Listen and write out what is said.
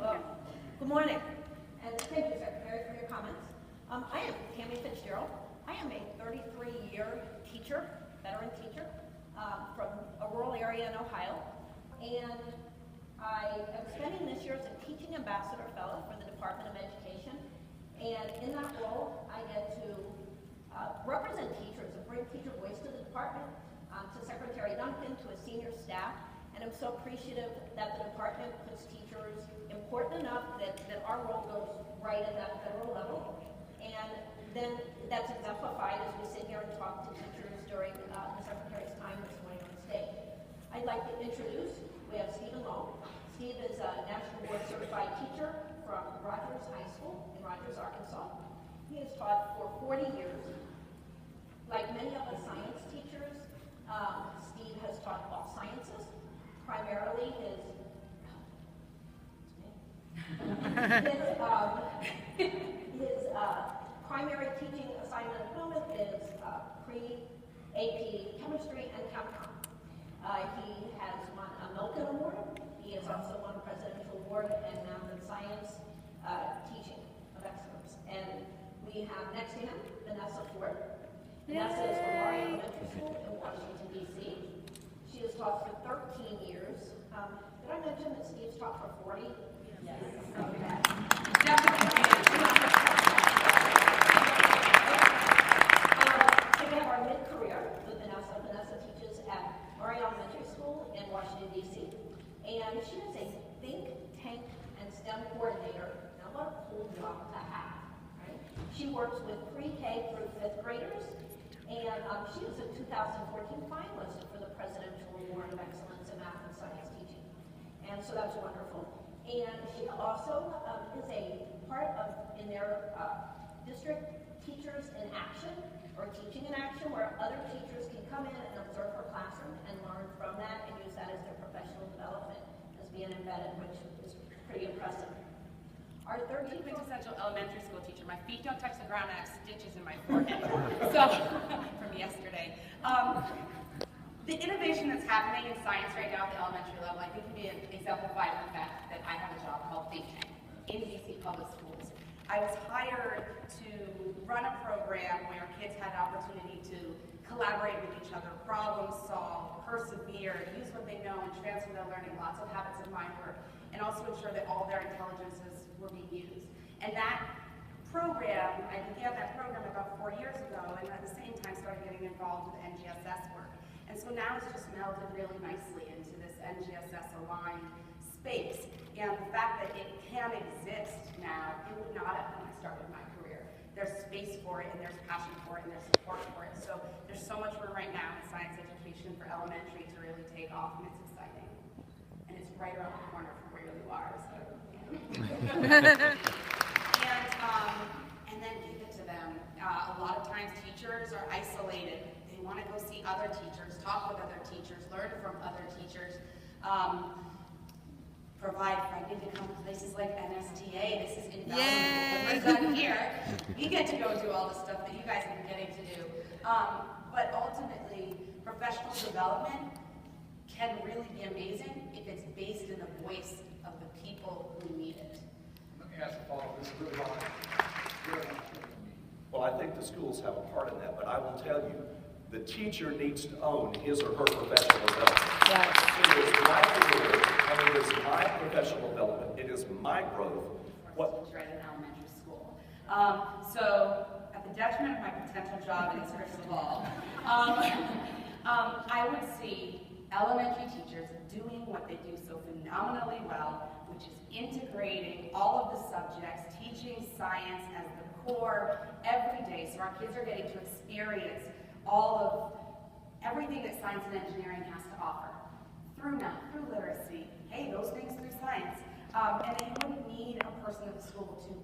Good morning, and thank you, Secretary, for your comments. I am Tammy Fitzgerald. I am a 33-year teacher, veteran teacher, from a rural area in Ohio, and I am spending this year as a Teaching Ambassador Fellow for the Department of Education, and in that role, I get to represent teachers and bring teacher voice to the department, to Secretary Duncan, to a senior staff, and I'm so appreciative that the department puts teachers important enough that our role goes right at that federal level. And then that's exemplified as we sit here and talk to teachers during the Secretary's time this morning on stage. I'd like to introduce, we have Stephen Long. Steve is a National Board Certified teacher from Rogers High School in Rogers, Arkansas. He has taught for 40 years. Like many of the science teachers, Steve has taught all sciences. Primarily his primary teaching assignment at the moment is pre-AP chemistry and ChemCom. He has won a Milken Award. He has also won a Presidential Award in Math and Science Teaching of Excellence. And we have next to him, Vanessa Ford. Vanessa is from Arne Elementary School in Washington, D.C. She has taught for 13 years. Did I mention that Steve's taught for 40? Yes. Okay. So we have our mid-career with Vanessa. Vanessa teaches at Arne Elementary School in Washington, D.C. And she is a think tank and STEM coordinator. Now, what a cool job to have, right? She works with pre-K through 5th graders. And she was a 2014 finalist for the Presidential Award of Excellence in Math and Science Teaching. And so that's wonderful. And she also is a part of, in their district, Teachers in Action, or Teaching in Action, where other teachers can come in and observe her classroom and learn from that and use that as their professional development as being embedded, which is pretty impressive. Our third quintessential elementary school teacher. My feet don't touch the ground, I have stitches in my forehead. So, from yesterday. The innovation that's happening in science right now at the elementary level, I think can be exemplified in the fact that I have a job called Think Tank in DC Public Schools. I was hired to run a program where kids had the opportunity to collaborate with each other, problem solve, persevere, use what they know, and transfer their learning, lots of habits of mind work, and also ensure that all their intelligences were being used. And that program, I began that program about 4 years ago, and at the same time started getting involved with NGSS work. And so now it's just melded really nicely into this NGSS-aligned space. And the fact that it can exist now, it would not have when I started my career. There's space for it, and there's passion for it, and there's support for it. So there's so much room right now in science education for elementary to really take off, and it's exciting. And it's right around the corner from where you are, so and then give it to them. A lot of times teachers are isolated. They want to go see other teachers, talk with other teachers, learn from other teachers, provide funding to come to places like NSTA. This is invaluable. When we're done here, we get to go do all the stuff that you guys have been getting to do. But ultimately, professional development can really be amazing if it's based in the voice of the people who need it. Let me ask a follow-up. This is really hard. Well, I think the schools have a part in that, but I will tell you, the teacher needs to own his or her professional development. Yes. It is my career, and it is my professional development. It is my growth. What teacher at an elementary school. So, at the detriment of my potential job in this crystal ball, I would see elementary teachers doing what they do so phenomenally well, which is integrating all of the subjects, teaching science as the core every day, so our kids are getting to experience all of everything that science and engineering has to offer through math, through literacy, hey, those things through science, and then you wouldn't need a person at the school to